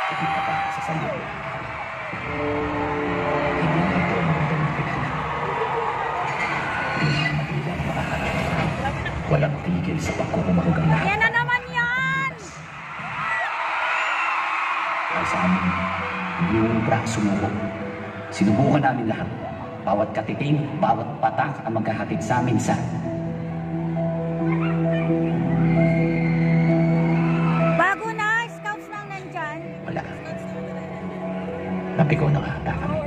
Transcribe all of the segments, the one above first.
Hindi ka pa sa sayo. Hindi na ito ang magandang nakilala. Hindi na mabilang makakarap. Walang tigil sa pagkukumanggang lahat. Yan na naman yan! Ay sa amin, hindi umubra ang sumuko. Sinubukan namin lahat. Bawat katiting, bawat patak ang maghahatid sa amin sa... Bago na, scouts lang nandyan. Wala. Napigaw na nga ata kami.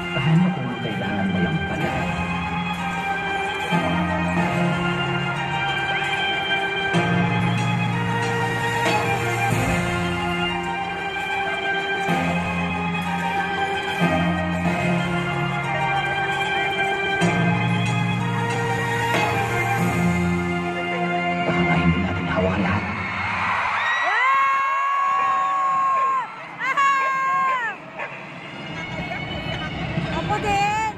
Paano kung kailangan mo lang pala? Baka nga hindi natin hawak lahat. Ako din!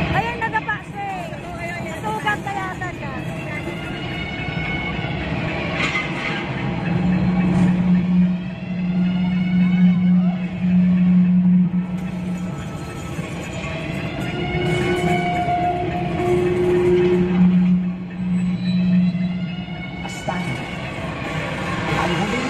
Ayun, nagapase. Sugat na yata siya. Basta, ang huling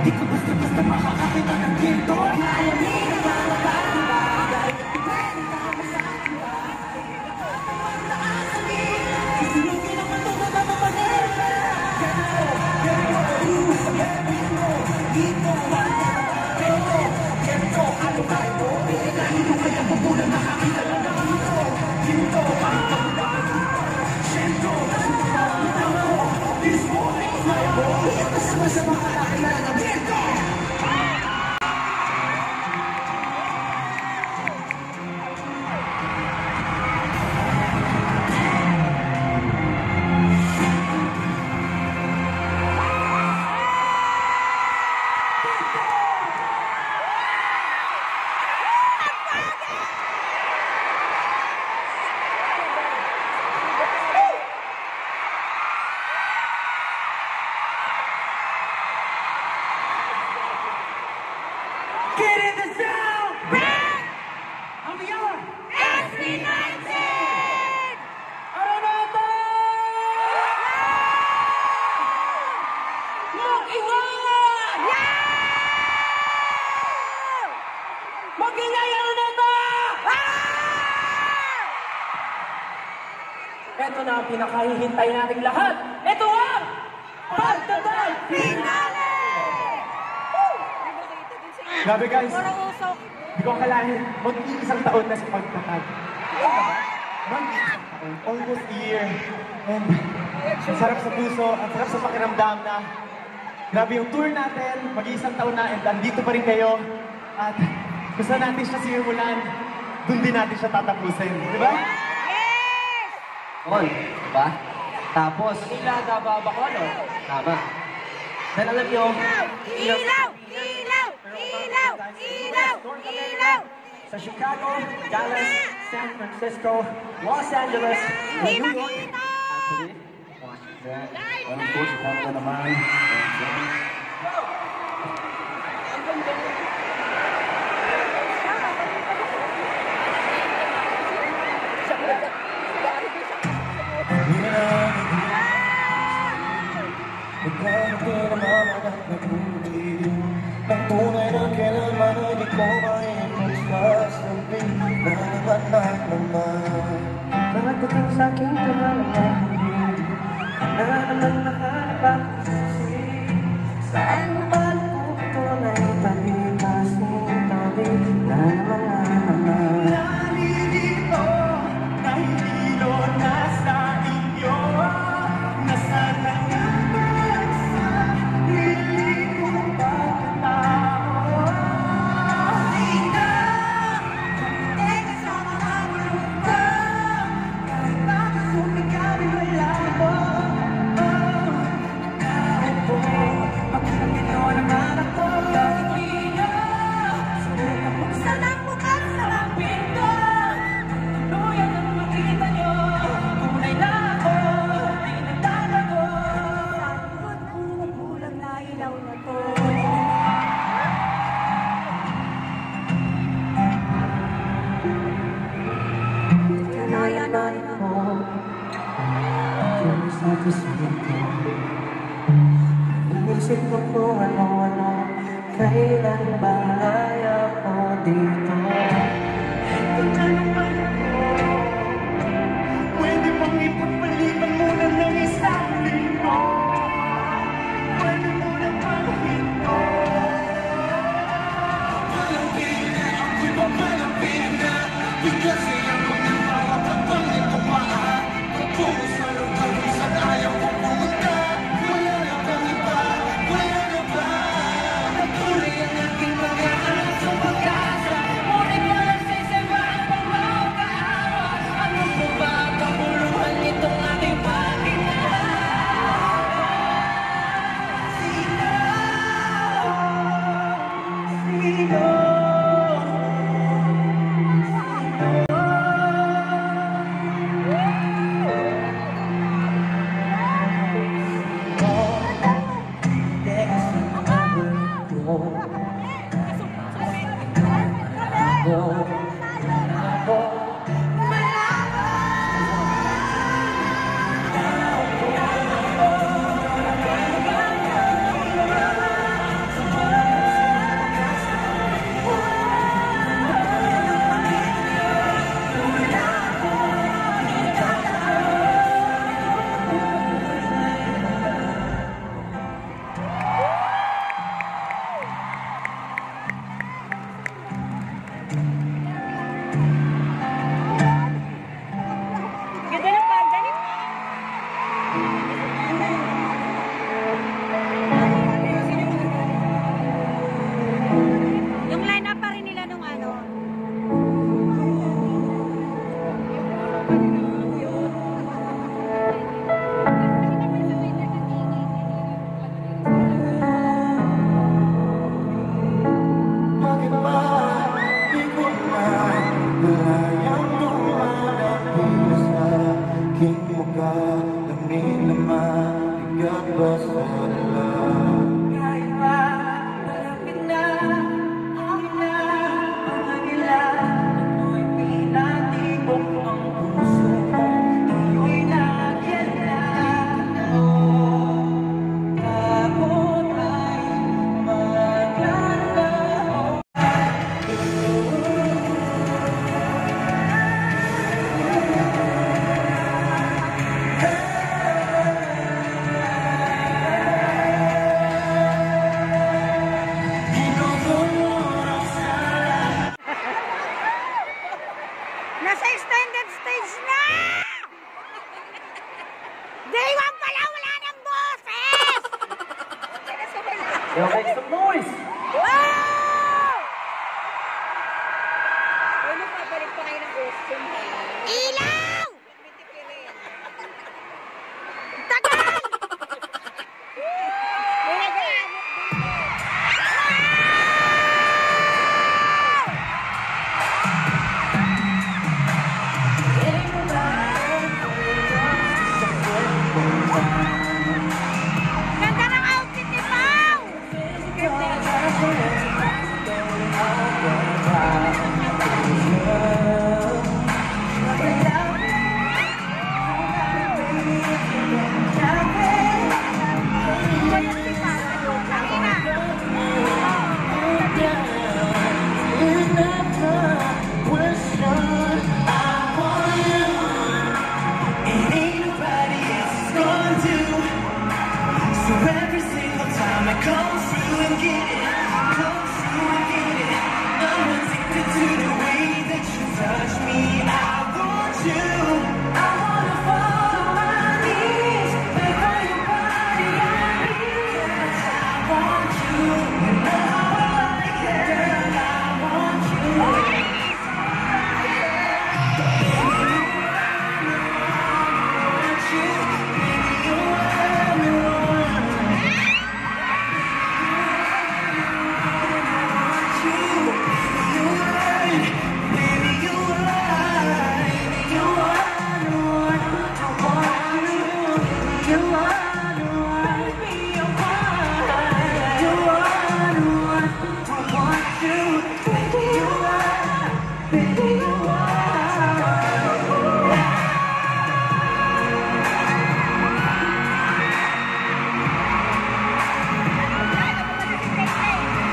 Di ko basta-basta makaka Ito na ang pinakahihintay nating lahat. Ito ang Pagtatag Finale! Grabe guys, Puro usok. hindi ko akalain, mag-iisang taon na sa pagtatag. Almost a year. And ang sarap sa puso, ang sarap sa pakiramdam na grabe yung tour natin, mag-iisang taon na, and andito pa rin kayo. At gusto natin siya simulan, dun din natin siya tatapusin. Di ba? All, diba? Tapos, Nila nababa ko, ano? tama. Dahil alam nyo, Ilaw! Ilaw! Ilaw! Ilaw! Ilaw! Sa Chicago, Dallas, San Francisco, Los Angeles, Hindi New York, makita! actually, Washington, walang coach, Canada naman. Ang tunay na kailanman ay di ko maipasasabi na naman naman Nagdating sa aking tumalala na naman nahanap ang sisi Saan mo man kung ito na ipalipasin tabi na naman Nalilito na hilo na sa inyo Nasana nga sa lilikong pagkatao Ikaw, teka sa mga mulungka Kahit bakit sumikabi wala mo Nakaupo, pagkakino naman ako Bakit ina, subukan buksan ang bukas sa mga pinto Tuluyan ang makita nyo Tunay na ako, di nagtatago Sagot ang nagulang na ilaw na to Kanayanan ko Kung sa kasunod ko Inisip ko kung ano-ano Kailan ba ako dito Tinanong ako Pwede bang ipagpaliban muna ng isang linggo Pwede muna paghinto Malapina, ako'y ba malapina Biglas ay ako ng bawat pagpalit ko paa Pagpungo sa lugar kung saan ayaw ko pumunta Wala na bang iba, wala na ba Natuloy ang aking pag-aaral sa pag-asa Ngunit walang sisiba ang pagmamakaawat Ano po ba ang kabuluhan nitong ating pagkita? Sino? Sino?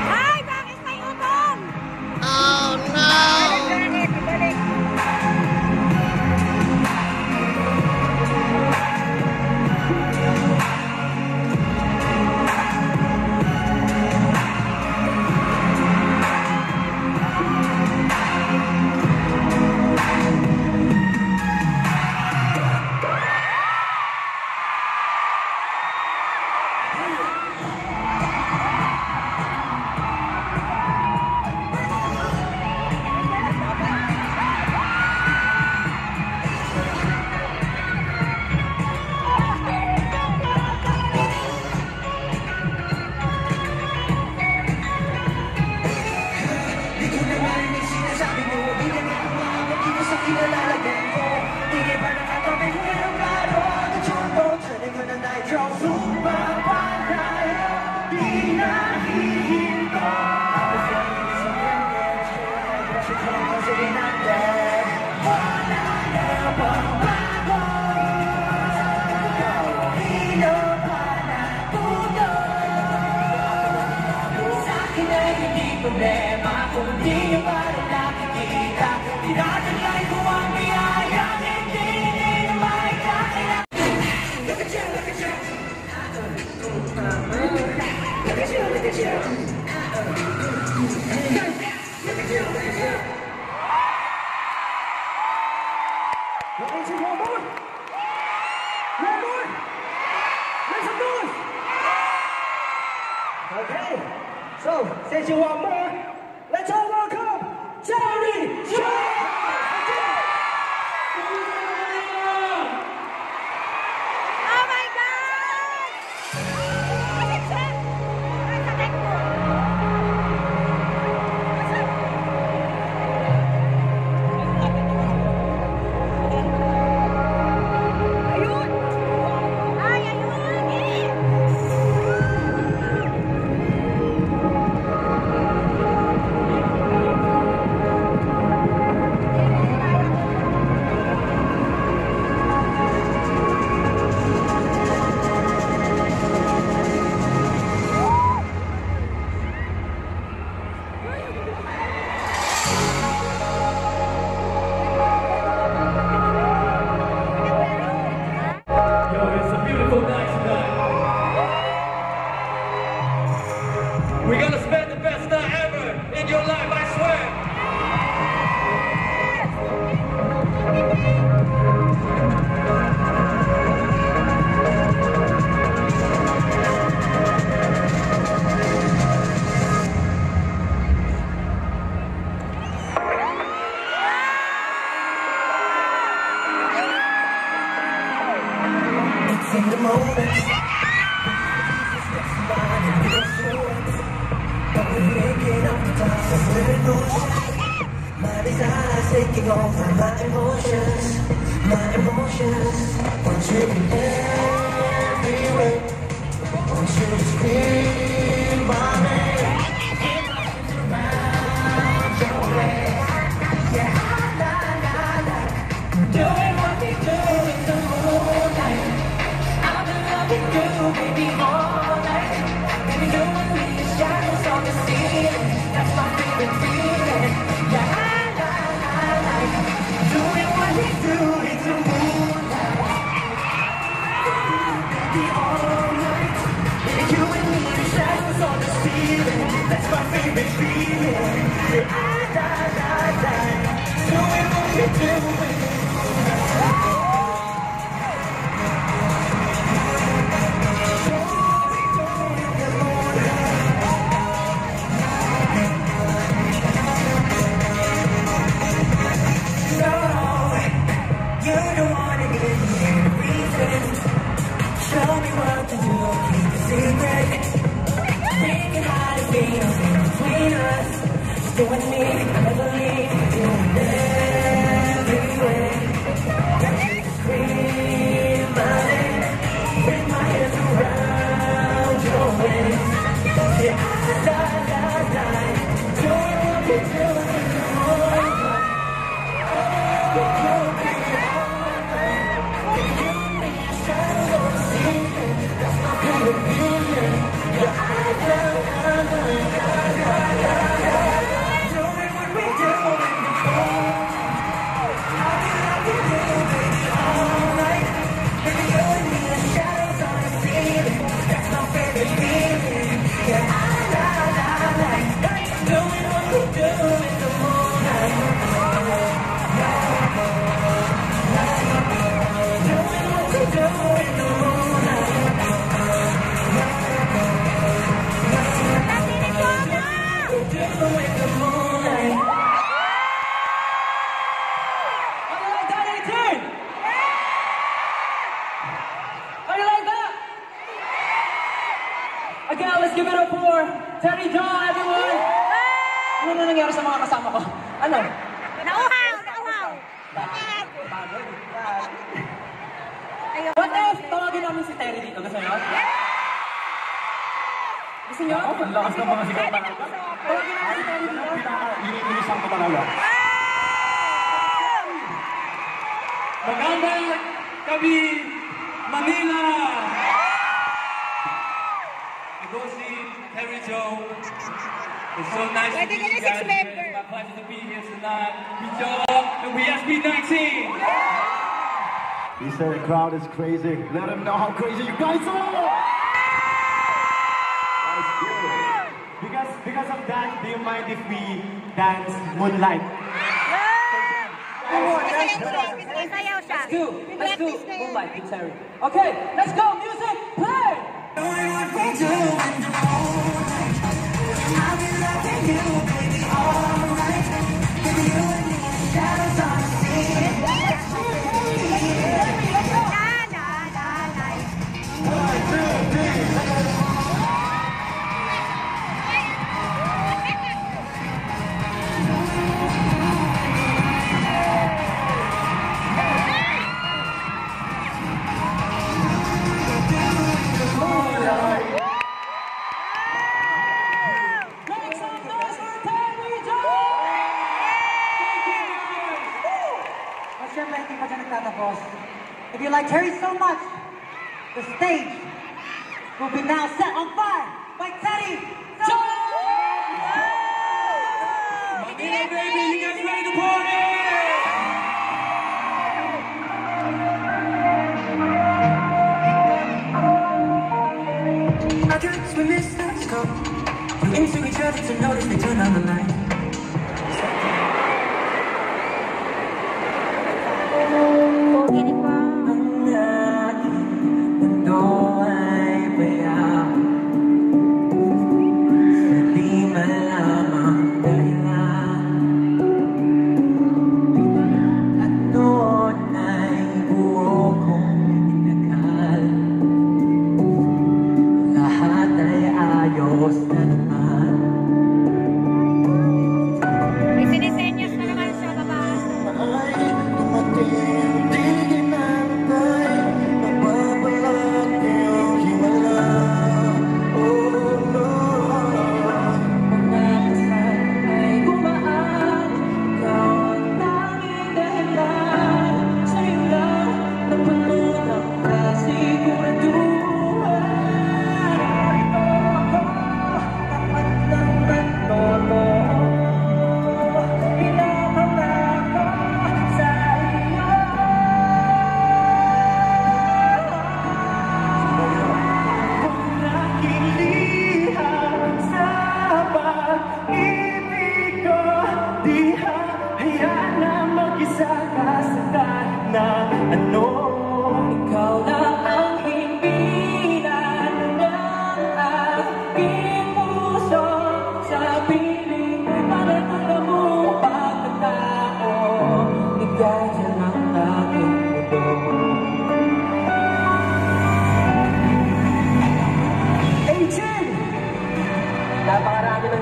Ay, bakit may ubong? Oh, no! Balik, balik. Problema kung di nyo pa rin nakikita, tinataglay ko ang biyayang hindi nyo maikakaya. Look at you, look at you. Look at you, look at you. Look at you, look at you. Okay, so one more. One more. Make some noise. Okay. So, since you want more, let's all welcome Terry Jones! Oh my God! Bakit siya? Ay, sakit ko. Ayun! Ay, ayun! Eh! Yo, it's a beautiful night tonight. We're gonna spend the best night ever in your life, I swear. It's in the moment. Waking up the dust of living motion. My desires taking over my emotions. My emotions. Want you everywhere. Want you to scream my name. feeling. That's my favorite feeling. Yeah, I like doing what we do in the moonlight. Baby, all night. You and me, the shadows on the ceiling. That's my favorite feeling. Yeah, I like doing what we do in the moonlight. Show me what to do, keep it secret. Thinking how to feel between us. Just you and me, I never leave. Doing everywhere. Got you to scream my name. With my hands around your waist. Yeah, doing what we do in the morning. Again, let's give it up for Terry John, everyone! Ano na nangyari sa mga kasama ko? Ano? Nauhaw! What if tawagin namin si Terry dito? Gusto nyo? Gusto nyo? Ang lakas ng mga sigaw na. Tawagin namin si Terry dito. Iniinisan ko talaga. Magandang gabi, Manila! Go see Terry Joe. It's so nice to meet you guys. It's my pleasure to be here tonight with Joe and we SB19. He said the crowd is crazy. Let him know how crazy you guys are. That's good. Because of that, do you mind if we dance Moonlight? Let's do Moonlight with Terry. Okay, let's go, music, play! Knowing what we do in the moonlight. I'll be loving you, baby, all night. Baby, you and me, the shadows on the ceiling. That's my favorite feeling. If you like Terry so much, the stage will be now set on fire by Terry. Manila, baby, you guys ready to party? Our drinks we miss, let's go. We're into each other to notice they turn on the light.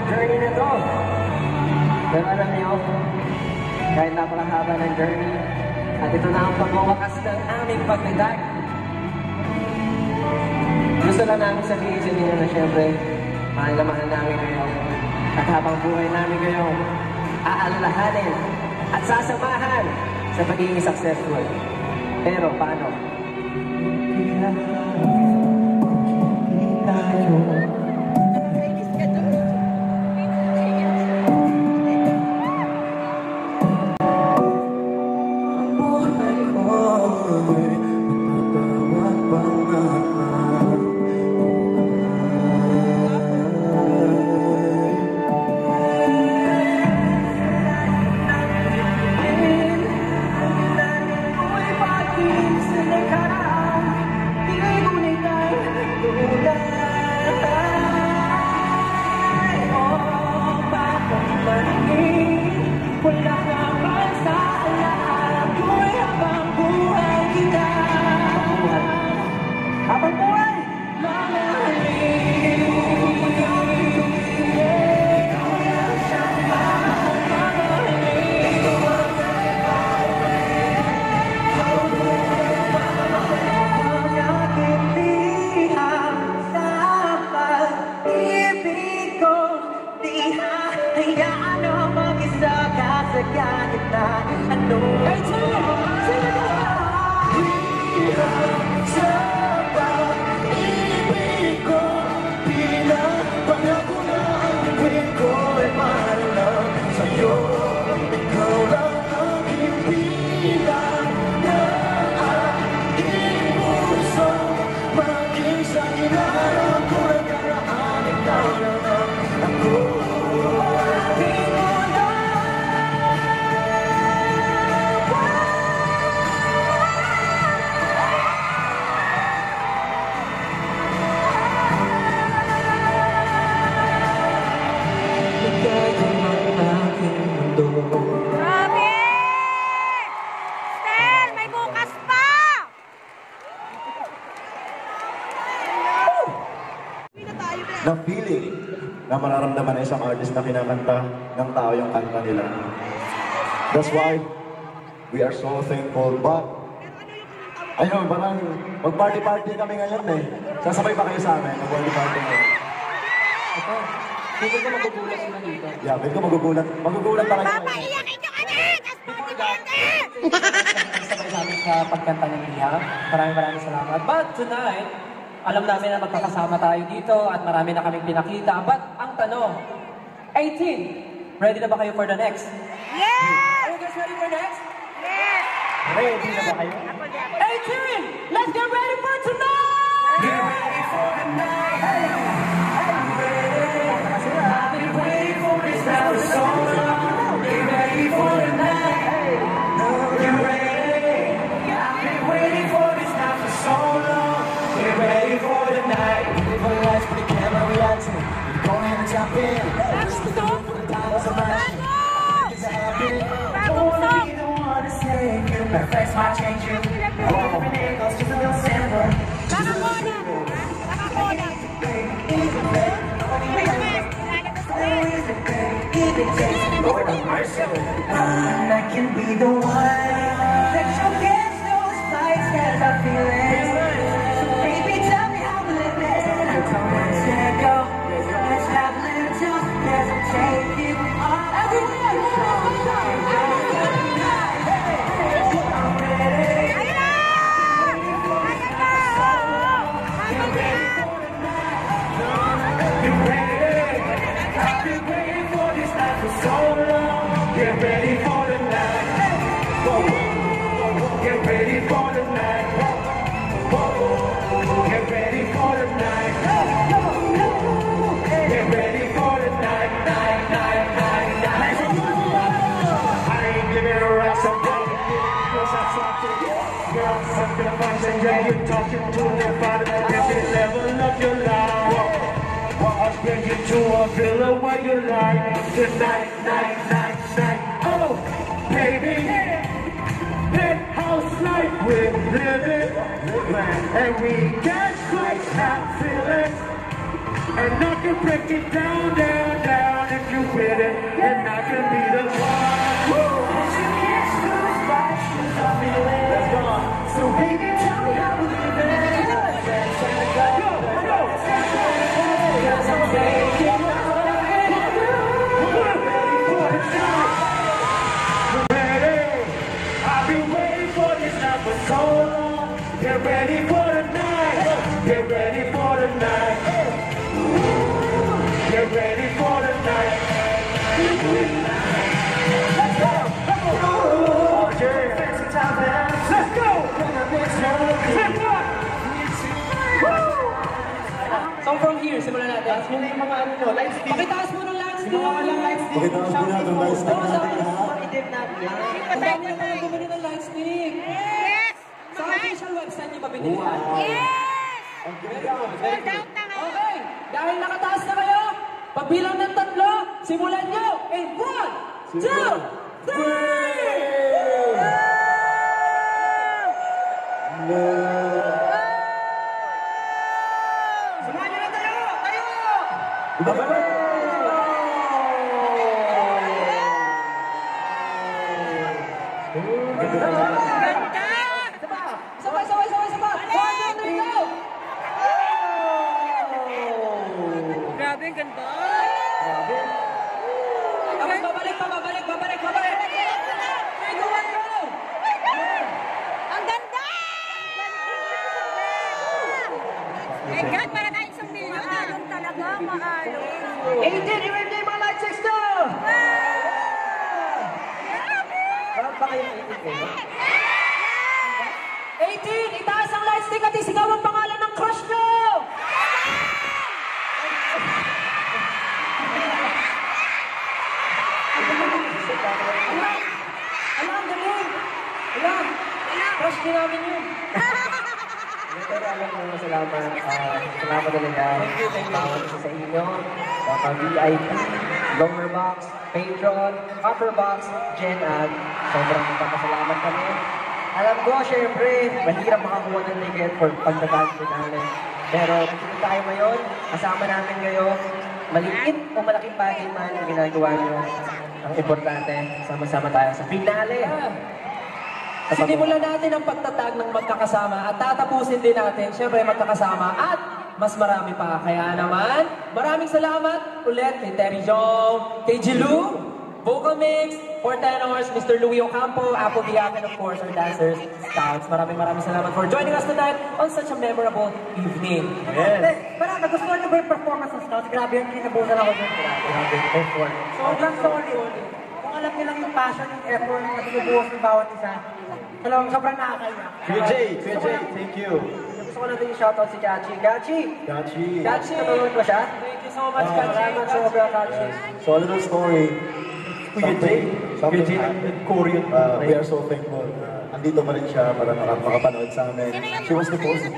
journey na to. Pero alam niyo, kahit napakahaba ng journey, at ito na ang pagwawakas ng aming pagdadag. Gusto lang namin sabihin sa inyo na syempre, mahal na mahal namin kayo. At habang buhay namin kayo, aalalahanin at sasamahan sa pagiging successful. Pero paano? Grabe! Stel, may bukas pa! Na feeling na mararamdaman ng isang artist na kinakanta ng tao yung kanta nila. That's why we are so thankful. But, ayun, parang mag-party-party kami ngayon eh. Sasabay ba kayo sa amin? Mag-party-party ngayon. Ito, hindi ko magugulat sila dito. Yeah, hindi ko magugulat. Magugulat ba kayo? Papaiyakin nyo kami! Tapos party-party! Sabay sa amin sa pagkanta ng Iyak. Maraming salamat. But tonight, alam namin na magkakasama tayo dito at marami na kaming pinakita. But ang tanong, 18, ready na ba kayo for the next? Yes! Are you guys ready for next? Yes! Ready na ba kayo? 18, let's get ready for tonight! Get ready for the night. I'm ready. I've been waiting for this now for so long. Get ready for the night. You ready? I've been waiting for this now for so long. Get ready for the night. Ready for the lights, for the camera, we acting. We're going to jump in. Just for the room, for the diamonds of action. It's happening. Don't wanna be the one to say you. Matter of fact, might change you. Everything goes just a little simple. I can be the one that showcase those lights that I'm feeling. So baby, tell me how to live it. Let go. Let's have a little time. Let's take it all. Get ready for the night. Get ready for the night. Get ready for the night. Get ready for the night. I ain't giving a rest. I'm gonna get it. Girls, I'm talking. Girls, I'm gonna function. Yeah, you're talking to the bottom. Every level of your life. I'll bring you to a villa where you like. Tonight, night. Oh, baby, penthouse life we're living, and we can't quite have feelings, and I can break it down. I can be the one. That you can't lose by let's go. So baby, tell me how we live it. Go, go. Cause I'm taking over. Ready for the night. Ready. I've been waiting for this night for so long. Get ready for the night. Get ready for the night. Get ready for the night. Let's go. Let's go! So from here, simulan natin. Taas mo na yung mga ano nyo, light stick. Pakitaas mo ng light stick. Yung mga walang light stick. Pakitaas mo na itong light stick natin lahat. Ang dami na mga bumili ng light stick. Yes! Sa official website niyo ba binili yan? Yes! Sold out na ngayon. Okay, dahil nakataas na kayo, pagbilang ng 3, simulan nyo in 1, 2, 3! Samahan nyo na tayo! Tayo! Sabay, sabay, sabay, sabay! 1, 2, 3, go! Grabe, ang ganda. Tapos babalik pa, babalik, babalik, babalik! 3, 2, 1, go! Ang ganda! My God, para tayo isang milyon na. Talaga, mahalo. 18, i-wave niyo yung mga light sticks nyo! Parang pa kayo 18, itaas ang light stick at isigaw ang pangalan ng crush nyo! Alam, galing! Alam! Crush din namin yun! Pero alam mo, salamat. Salamat talaga. Bawat isa sa inyo. Mga VIP, lower box, patron, upper box, Gen Ad. Sobrang magpapasalamat kami. Alam ko, syempre, mahirap makakuha ng ticket for pagtatagpo namin. Pero dito tayo ngayon, kasama namin kayo. Maliit o malaking bagay man ang ginagawa nyo. Ang importante, sama-sama tayo sa finale. Sinimulan natin ang pagtatag ng magkakasama at tatapusin din natin, syempre magkakasama at mas marami pa. Kaya naman, maraming salamat ulit kay Terry Jong, kay Jilu, Vocal Mix, for tenors, Mr. Louie Ocampo, Apple Diak, and of course our dancers, Scouts. Maraming salamat for joining us tonight on such a memorable evening. Yes. Parang nagustuhan niyo ba yung performance ng Scouts? Grabe yung kinabutan ako dun. Grabe yung effort. Sobrang solid. Kung alam nilang yung passion, yung effort, na binubuhos ng bawat isa, sobrang nakakaiyak. Kuya Jay, thank you. Gusto ko natin yung shoutout si Gachi. Gachi! Gachi, natulungan ko siya? Thank you so much, Gachi. Salamat sobra, Gachi. So a little story. Kuya Jay, Something nag-choreo. we are so thankful. Andito pa rin siya para makapanood sa amin. She was supposed to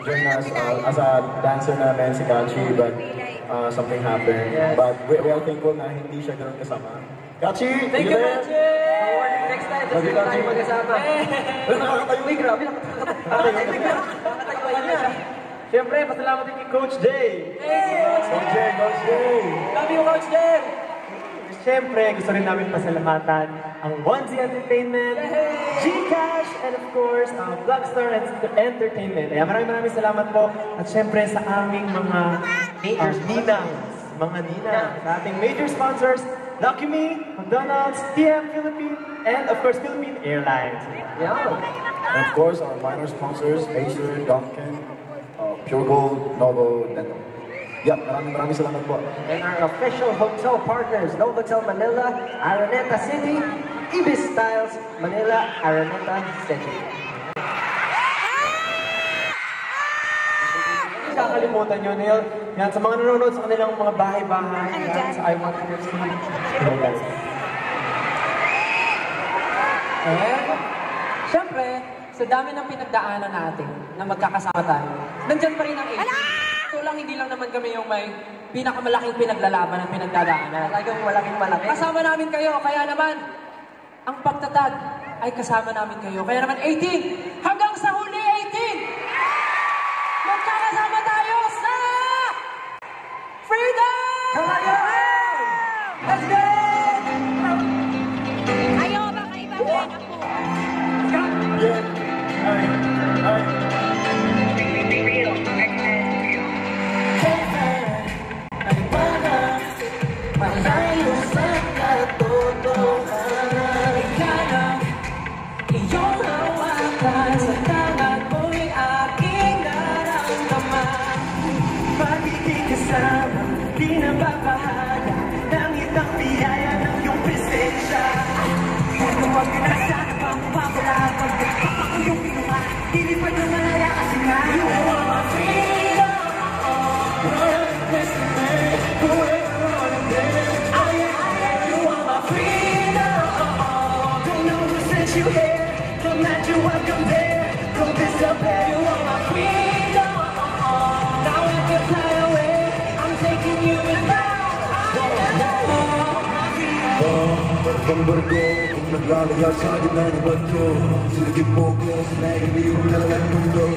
join us as a dancer namin, si Gachi, but something happened. But we are thankful na hindi siya ganun kasama. Gachi! Thank you, Gachi! Next time, tapos hindi tayo magkasama. Uy, grabe, nakatayo niya. Siyempre, pasalamat din kay Coach Jay. Coach Jay! Love you, Coach Jay! Siyempre, gusto rin namin pasalamatan ang Onesie Entertainment, Gcash, and of course, Vlogstar Entertainment. Kaya maraming salamat po. At siyempre sa aming mga ninangs, mga ninang, sa ating major sponsors, Lucky Me, McDonald's, TM Philippines, and of course, Philippine Airlines. And of course, our minor sponsors, Acer, Duncan, Pure Gold, Novo, Dental. Yeah, maraming salamat po. And our official hotel partners, Novotel Manila, Araneta City, Ibis Styles, Manila, Araneta City. Hindi kakalimutan nyo, Neil. Yan, sa mga nanonood sa kanilang mga bahay-bahay, yan, sa I Want to Get Sleep. Siyempre, sa dami ng pinagdaanan natin na magkakasama tayo, nandyan pa rin ang ito lang, hindi lang naman kami yung may pinakamalaking pinaglalaban ng pinagdadaanan. Talagang malaking-malaki. Kasama namin kayo, kaya naman, ang pagtatag ay kasama namin kayo. Kaya naman, 18, hanggang sa huli, 18, magkakasama tayo sa Freedom! Let's go! Ayaw ba kayo ba Ben ako? Malayo sa katotohanan. Ikalang iyong hawakan sa tangan mo'y aking naramdaman. Pag-ibig kasama, di nababahala ng itang biyaya ng iyong presensya. Kaya huwag ka na sana pa mawawala pag ako yung pinuha. Dilipad ng malaya kasi nga you are my freedom. You here, don't let you welcome there. Don't disappear, you are my freedom. Now I can fly away. I'm taking you in Pagbarko, kung naglalaya sa gitna ng bagyo, silagip mo ko sa naigaliw na lang ang mundo.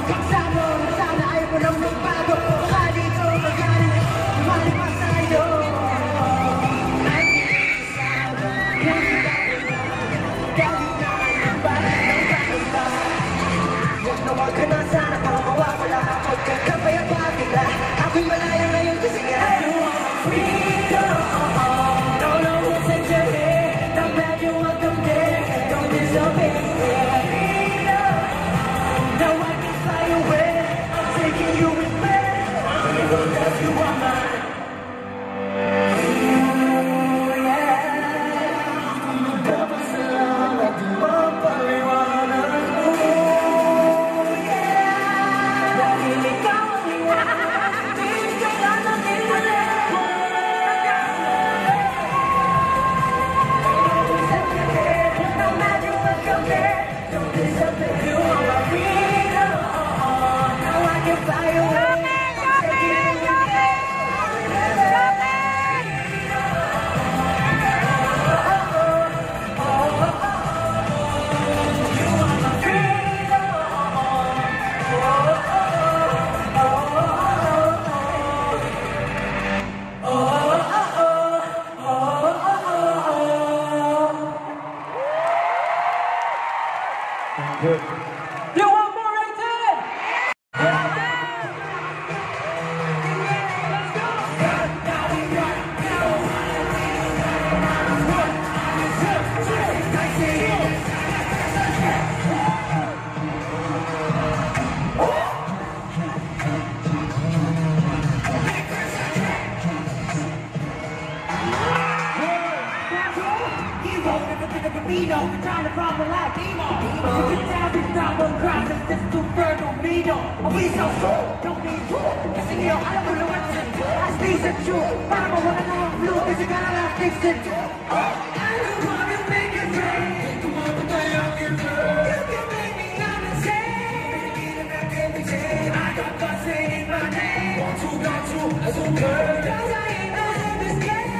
Pagsamo, sana ayaw mo nang magbago. Baka dito magaling, malipas sa'yo. Huwag ka na sana pang mawawala. Huwag ka kapayapa bigla. Ako'y malaya ngayon kasi nga you are my freedom. Don't know who sent you here. I'm glad you welcome there. Don't disappear. Now I can fly away. I'm taking you with me. Because you are mine. Ooh, yeah. Dapat salamat di mapaliwanag. You want more rated? Trying to problem like emo. Sit down, big problem, cries, and just too fertile, me no. We so cool, don't be cool. Kasi yo, alam mo naman yan. I stay sa true. Para mawala na ang flu, kasi ka na lang fix it. I don't wanna make it rain. Kung mapatay ang girl. You can make me understand. Pinigilan natin the chain. I got God saying my name. Want to, as a girl. Cause I ain't not in this game.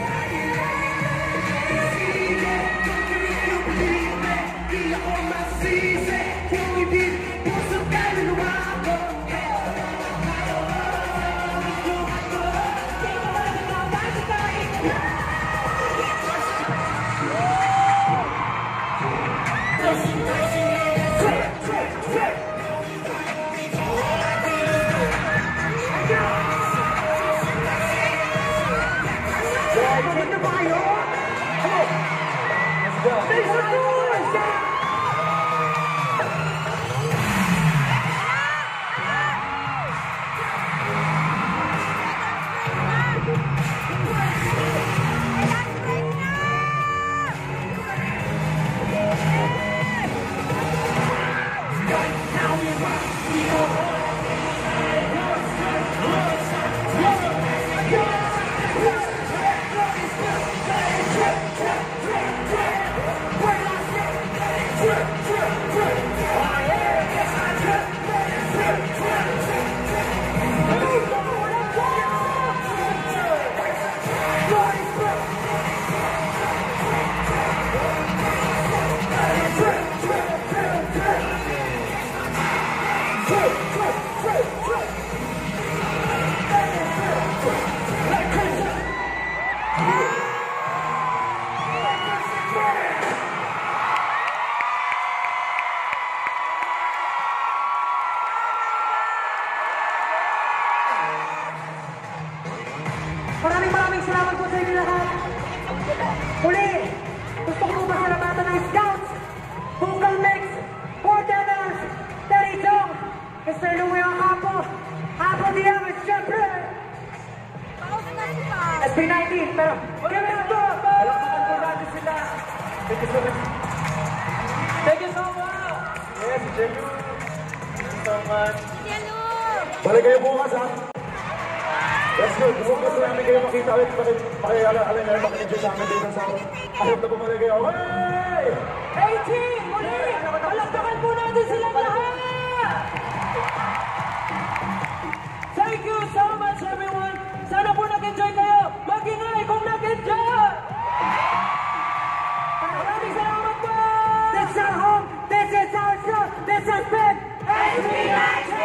salamat po sa inyo lahat. Muli, gusto ko po pasalamatan ng Scouts, Vocal Mix, Four Tenors, Terry Chong, Mr. Lumio Campo, Apo Diaz, syempre, SB19, pero give it up! Palakpakan po natin sila. Thank you so much. Thank you so much! Yes, Jelu. Thank you so much. Balik kayo bukas, ha? That's good. Gusto namin kayo makita ulit. Alam nyo, makinig sa amin dito sa ayop na bumalik kayo. Hey! 18! Muli! Palakpakan po natin sila lahat! Thank you so much, everyone! Sana po nag-enjoy kayo! Mag-ingay kung nag-enjoy! Maraming salamat po! This is our home, this is our show, this has been SB19!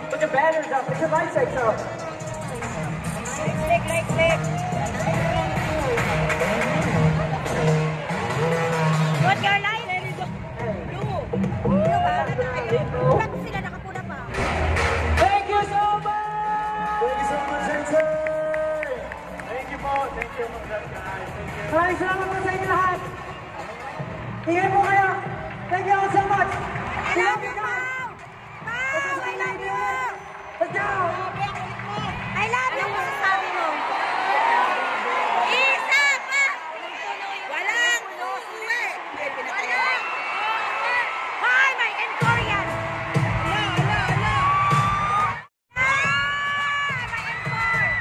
Put your banners up, put your lights up. Click. Put your light. Bakit sila nakapuna pa? Thank you so much! Thank you so much, Sensei! Thank you po. Thank you, guys. Thank you. Maraming salamat po sa inyo lahat. Tingin po kayo. Thank you all so much. I love you, Pao! Pao, I love you! Let's go! I love you po sabi mo. Isa pa! Walang susuwi! Walang! Hoy, may encore yan! Ala! May encore!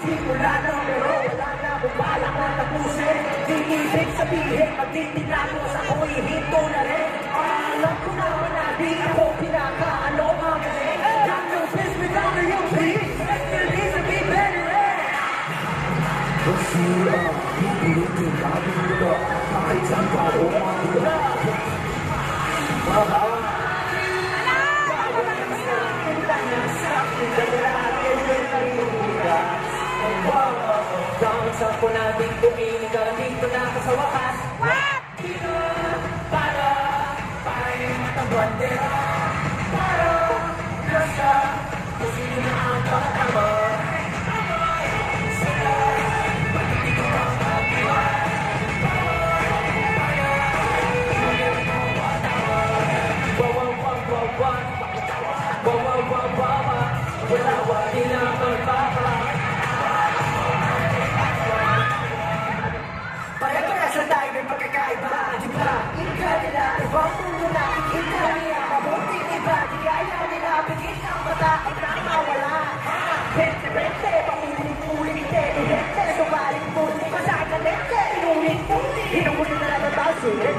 Simula na pero wala na akong balak na tapusin. Di ibig sabihin magtitignan mo sa ako'y hinto na rin. Alam ko naman na di ako pinakaano ang galing. Got no business without you, please. Still needs to be better, Basura, pipilitin namin nila. Kahit saan ka o mga Saan po natin tuwing dito na ako sa wakas? What? Dito, para yung matang bandera. Para, nasa, kung sino na ang pakatama. Sila, pagdating ko ang kapiwan. Pare-pares na tayo may pagkakaiba, di ba? Ika nila, ibang mundo na ikita niya. Mabuting iba, di kaya nila bigit ang mata at nakawala. Bente, pangulit-ulit, bente, sumaling puti, masakit na bente, inulit-puti, inulit na natabasin.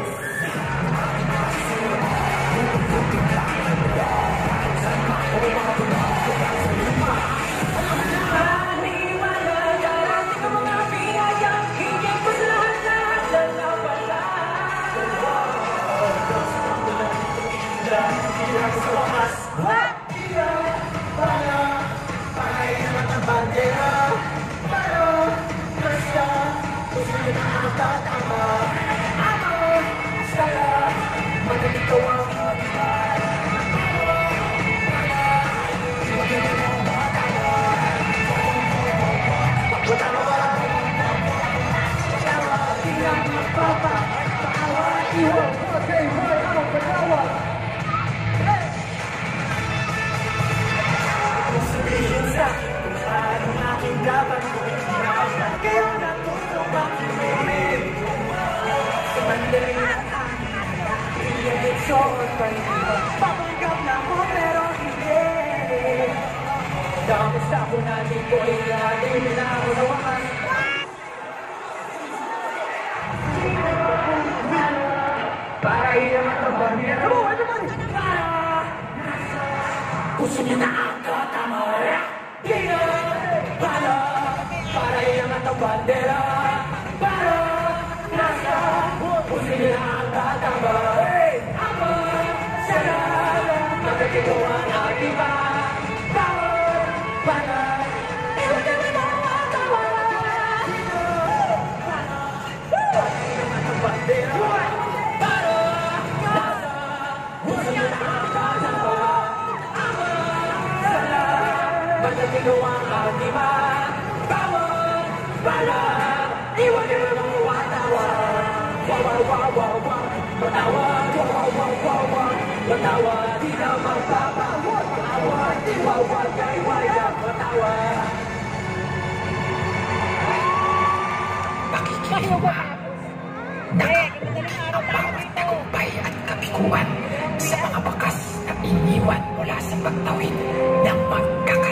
Kaya Buhay natin na ako sa wakas. Para iyaman ang bandera. Gusto niya na ang katamara. Para iyaman ang bandera. Gusto niya na ang katamara. Ako, sana, magkakito ang akiba. Magkakigawang alima. Bawal, bala, iwan niyo ng watawa. Wawa, matawa, wawa, matawa, di na magpapawag. Matawa, di wawag, kay wayang matawa. Makikiliwa ang bawat tagumpay at kabiguan sa mga bakas na iniwan mula sa pagtawid ng magkakasama.